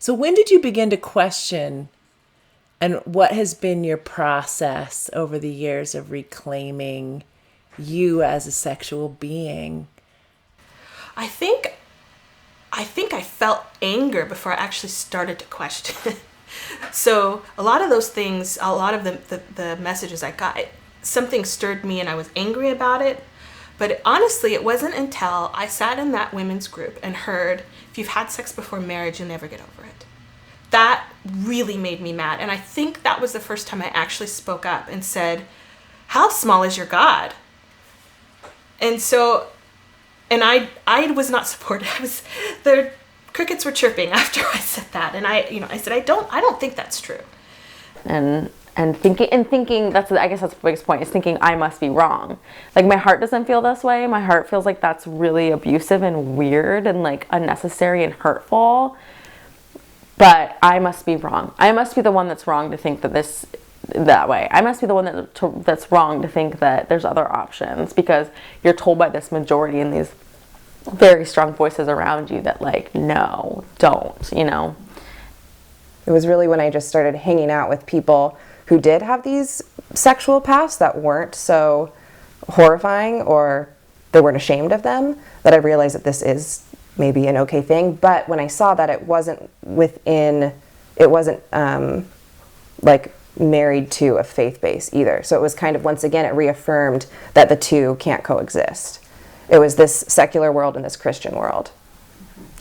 So when did you begin to question, and what has been your process over the years of reclaiming you as a sexual being? I think I felt anger before I actually started to question. So a lot of those things, a lot of the messages I got, something stirred me and I was angry about it. But honestly, it wasn't until I sat in that women's group and heard, if you've had sex before marriage, you'll never get over it. That really made me mad. And I think that was the first time I actually spoke up and said, how small is your God? And so, and I was not supported. The crickets were chirping after I said that. And I said, I don't think that's true. And thinking that's, I guess that's the biggest point, is thinking I must be wrong. Like, my heart doesn't feel this way. My heart feels like that's really abusive and weird and like unnecessary and hurtful. But I must be wrong. I must be the one that's wrong to think that way. I must be the one that's wrong to think that there's other options, because you're told by this majority and these very strong voices around you that, like, no, don't, It was really when I just started hanging out with people who did have these sexual pasts that weren't so horrifying, or they weren't ashamed of them, that I realized that this is maybe an okay thing. But when I saw that it wasn't like married to a faith base either. So it was kind of, once again, it reaffirmed that the two can't coexist. It was this secular world and this Christian world.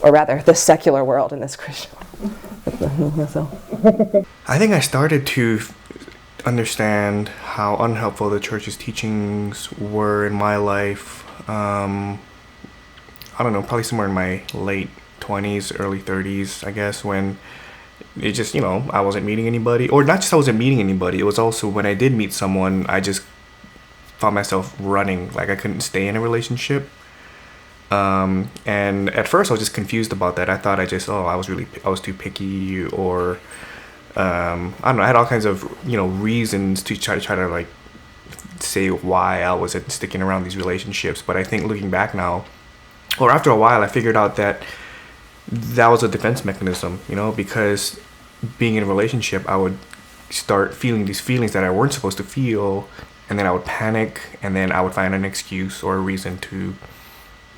Or rather, the secular world and this Christian world. I think I started to understand how unhelpful the church's teachings were in my life. I don't know, probably somewhere in my late 20s, early 30s, I guess, when it just, I wasn't meeting anybody. Or not just I wasn't meeting anybody, it was also when I did meet someone, I just found myself running. Like, I couldn't stay in a relationship. And at first I was just confused about that. I thought I was too picky, or I don't know, I had all kinds of, reasons to try to like say why I wasn't sticking around these relationships. But I think looking back now, or after a while, I figured out that was a defense mechanism, because being in a relationship, I would start feeling these feelings that I weren't supposed to feel, and then I would panic, and then I would find an excuse or a reason to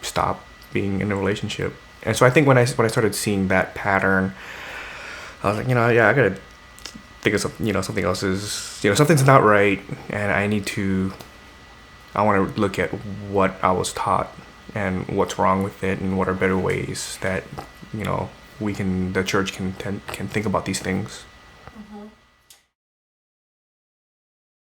stop being in a relationship. And so I think when I started seeing that pattern, I was like, I gotta think of something else is, something's not right, and I want to look at what I was taught and what's wrong with it, and what are better ways that the church can think about these things. Mm-hmm.